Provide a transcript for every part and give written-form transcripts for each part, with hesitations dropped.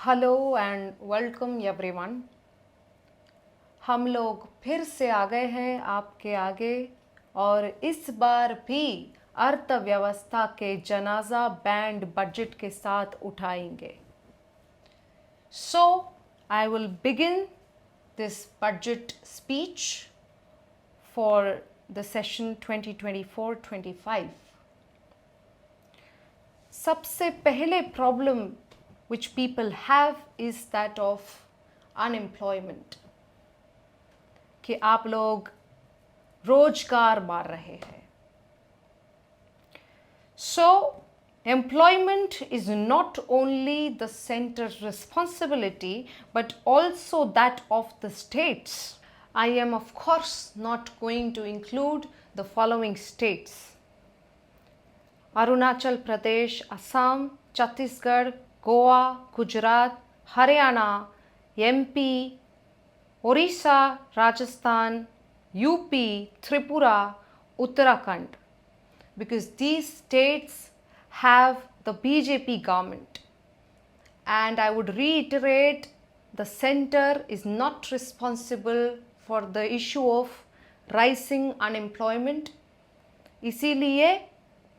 Hello and welcome everyone. हम लोग फिर से आ गए हैं आपके आगे और इस बार भी अर्थव्यवस्था के जनाजा बैंड बजट के साथ उठाएंगे। So I will begin this budget speech for the session 2024-25। सबसे पहले problem which people have is that of unemployment, कि आप लोग रोजगार मार रहे हैं। So employment is not only the center's responsibility but also that of the states. I am of course not going to include the following states: Arunachal Pradesh, Assam, Chhattisgarh, Goa, Gujarat, Haryana, MP, Odisha, Rajasthan, UP, Tripura, Uttarakhand, because these states have the BJP government. And I would reiterate, the center is not responsible for the issue of rising unemployment. इसीलिए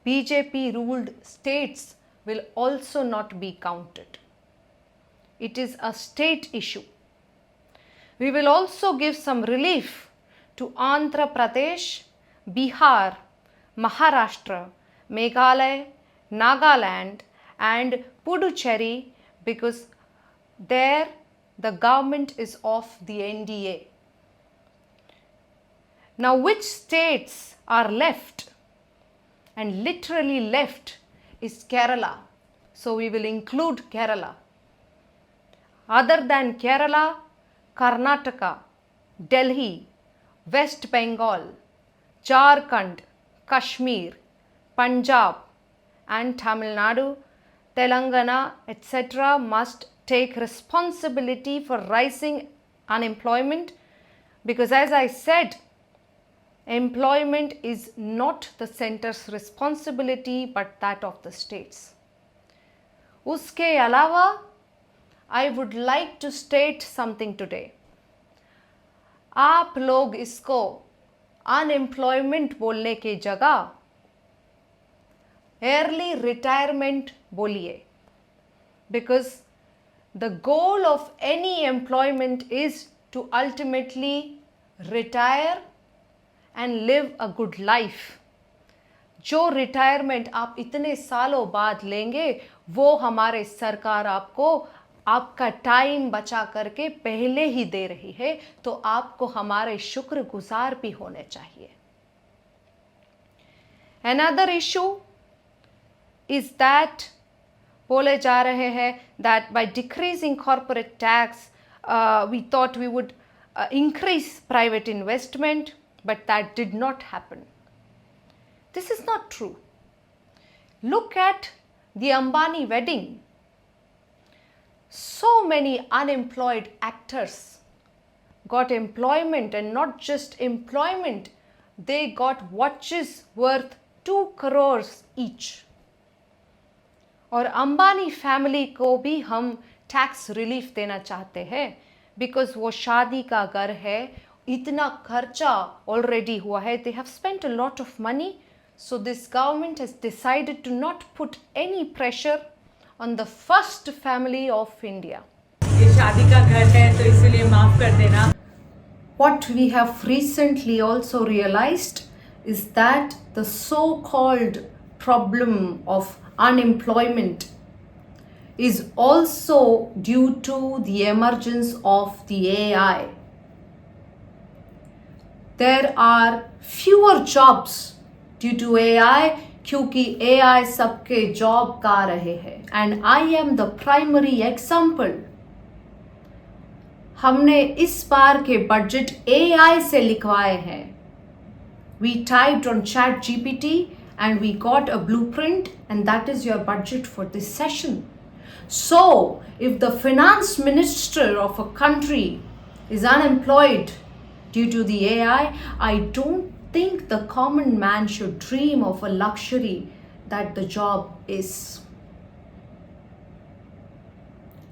BJP ruled states will also not be counted. It is a state issue. We will also give some relief to Andhra Pradesh, Bihar, Maharashtra, Meghalaya, Nagaland and Puducherry because there the government is of the NDA. Now which states are left? And literally left is Kerala. So we will include Kerala. Other than Kerala, Karnataka, Delhi, West Bengal, Jharkhand, Kashmir, Punjab and Tamil Nadu, Telangana, etc. must take responsibility for rising unemployment, because as I said, employment is not the center's responsibility but that of the states. उसके अलावा I would like to state something today. आप लोग इसको unemployment बोलने की जगह early retirement बोलिए, because the goal of any employment is to ultimately retire and live a good life. जो रिटायरमेंट आप इतने सालों बाद लेंगे वो हमारे सरकार आपको आपका टाइम बचा करके पहले ही दे रही है, तो आपको हमारे शुक्रगुजार भी होने चाहिए। Another issue is that बोले जा रहे हैं that by decreasing corporate tax we thought we would increase private investment, but that did not happen. This is not true. Look at the Ambani wedding. So many unemployed actors got employment, and not just employment, they got watches worth 2 crores each. और Ambani family को भी हम tax relief देना चाहते हैं, because वो शादी का घर है, इतना खर्चा ऑलरेडी हुआ है, they have spent a lot of money. So this government has decided to not put any pressure on the first family of India. ये शादी का घर है तो इसलिए माफ कर देना. What we have recently also realized is that the so-called problem of unemployment is also due to the emergence of the AI. There are fewer jobs due to AI क्योंकि AI सबके जॉब खा रहे हैं, and I am the primary example. हमने इस बार के budget AI से लिखवाए हैं. We typed on ChatGPT and we got a blueprint, and that is your budget for this session. So, if the finance minister of a country is unemployed due to the AI, I don't think the common man should dream of a luxury that the job is.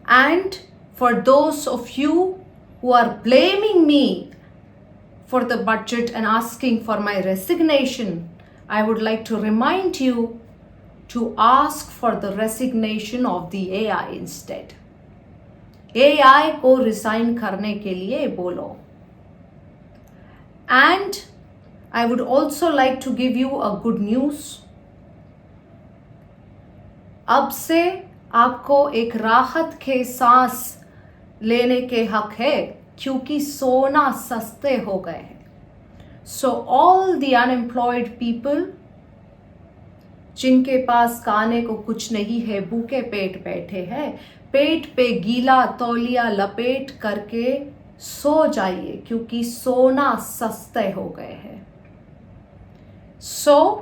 And for those of you who are blaming me for the budget and asking for my resignation, I would like to remind you to ask for the resignation of the AI instead. AI को resign करने के लिए बोलो. And I would also like to give you a good news. अब से आपको एक राहत के सांस लेने के हक है क्योंकि सोना सस्ते हो गए हैं. So all the unemployed people जिनके पास खाने को कुछ नहीं है, भूखे पेट बैठे हैं, पेट पे गीला तौलिया लपेट करके सो जाइए क्योंकि सोना सस्ते हो गए हैं. So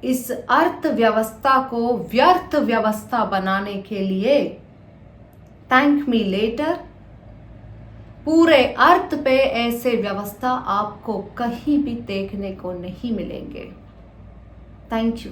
इस अर्थव्यवस्था को व्यर्थ व्यवस्था बनाने के लिए थैंक मी लेटर. पूरे अर्थ पे ऐसे व्यवस्था आपको कहीं भी देखने को नहीं मिलेंगे. Thank you.